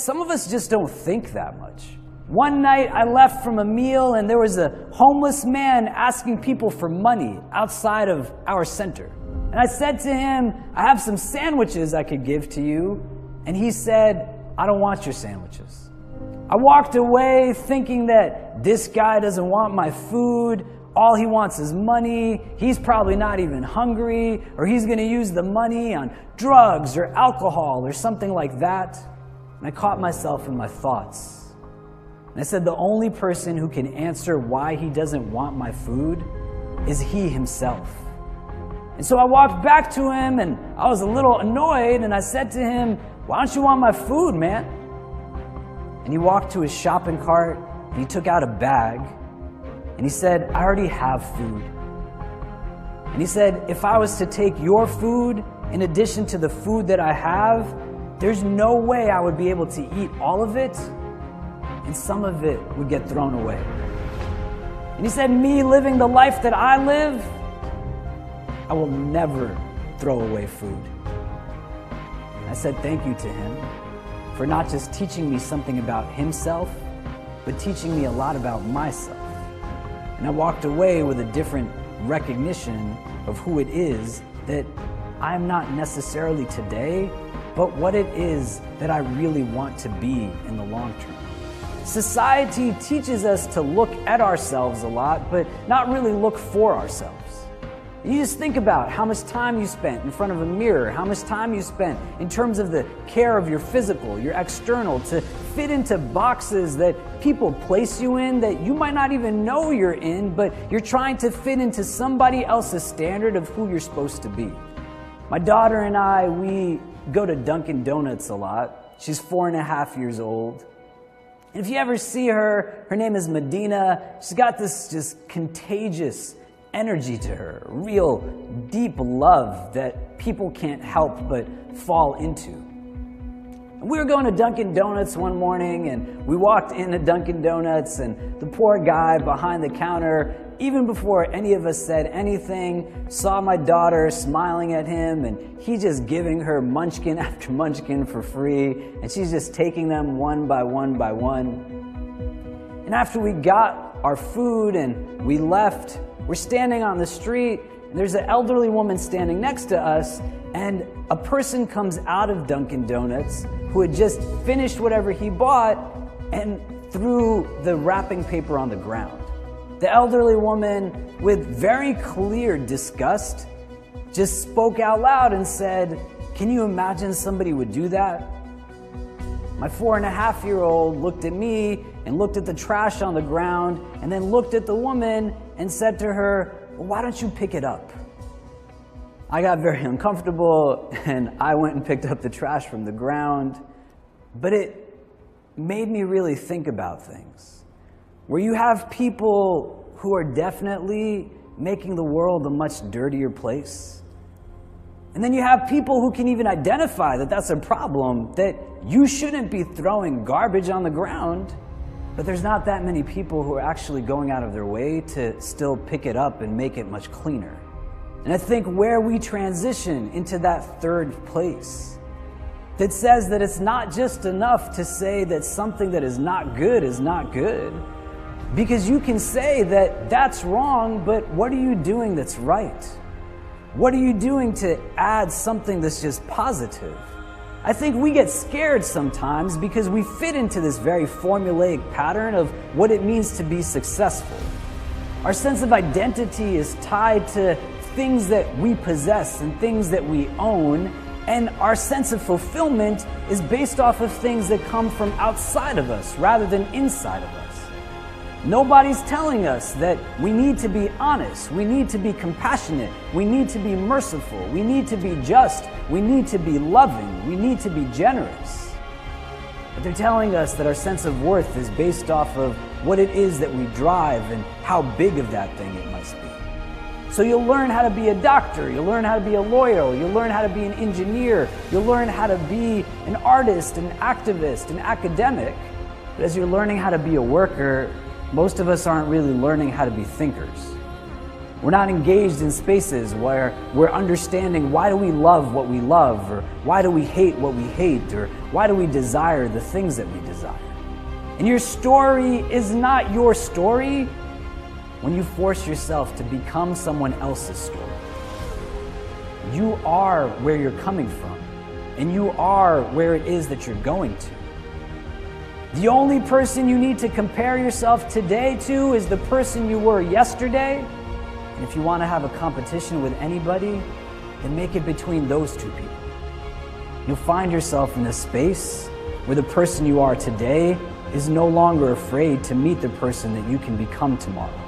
some of us just don't think that much. One night I left from a meal and there was a homeless man asking people for money outside of our center. And I said to him, I have some sandwiches I could give to you. And he said, I don't want your sandwiches. I walked away thinking that this guy doesn't want my food. All he wants is money. He's probably not even hungry, or he's going to use the money on drugs or alcohol or something like that. And I caught myself in my thoughts. And I said, the only person who can answer why he doesn't want my food is he himself. And so I walked back to him and I was a little annoyed and I said to him, why don't you want my food, man? And he walked to his shopping cart and he took out a bag and he said, I already have food. And he said, if I was to take your food in addition to the food that I have, there's no way I would be able to eat all of it, and some of it would get thrown away. And he said, me living the life that I live, I will never throw away food. I said thank you to him for not just teaching me something about himself, but teaching me a lot about myself. And I walked away with a different recognition of who it is that I'm not necessarily today, but what it is that I really want to be in the long term. Society teaches us to look at ourselves a lot, but not really look for ourselves. You just think about how much time you spent in front of a mirror, how much time you spent in terms of the care of your physical, your external, to fit into boxes that people place you in that you might not even know you're in, but you're trying to fit into somebody else's standard of who you're supposed to be. My daughter and I, we go to Dunkin' Donuts a lot. She's 4.5 years old. And if you ever see her, her name is Medina. She's got this just contagious energy to her, real deep love that people can't help but fall into. And we were going to Dunkin' Donuts one morning, and we walked into Dunkin' Donuts, and the poor guy behind the counter, even before any of us said anything, saw my daughter smiling at him, and he just giving her munchkin after munchkin for free, and she's just taking them one by one by one. And after we got our food and we left, we're standing on the street, and there's an elderly woman standing next to us, and a person comes out of Dunkin' Donuts who had just finished whatever he bought and threw the wrapping paper on the ground. The elderly woman, with very clear disgust, just spoke out loud and said, "Can you imagine somebody would do that?" My 4.5-year-old looked at me and looked at the trash on the ground and then looked at the woman and said to her, "Well, why don't you pick it up?" I got very uncomfortable and I went and picked up the trash from the ground. But it made me really think about things. Where you have people who are definitely making the world a much dirtier place. And then you have people who can even identify that that's a problem, that you shouldn't be throwing garbage on the ground. But there's not that many people who are actually going out of their way to still pick it up and make it much cleaner. And I think where we transition into that third place, that says that it's not just enough to say that something that is not good is not good. Because you can say that that's wrong, but what are you doing that's right? What are you doing to add something that's just positive? I think we get scared sometimes because we fit into this very formulaic pattern of what it means to be successful. Our sense of identity is tied to things that we possess and things that we own, and our sense of fulfillment is based off of things that come from outside of us rather than inside of us. Nobody's telling us that we need to be honest, we need to be compassionate, we need to be merciful, we need to be just, we need to be loving, we need to be generous. But they're telling us that our sense of worth is based off of what it is that we drive and how big of that thing it must be. So you'll learn how to be a doctor, you'll learn how to be a lawyer, you'll learn how to be an engineer, you'll learn how to be an artist, an activist, an academic. But as you're learning how to be a worker, most of us aren't really learning how to be thinkers. We're not engaged in spaces where we're understanding why do we love what we love, or why do we hate what we hate, or why do we desire the things that we desire. And your story is not your story when you force yourself to become someone else's story. You are where you're coming from, and you are where it is that you're going to. The only person you need to compare yourself today to is the person you were yesterday. And if you want to have a competition with anybody, then make it between those two people. You'll find yourself in a space where the person you are today is no longer afraid to meet the person that you can become tomorrow.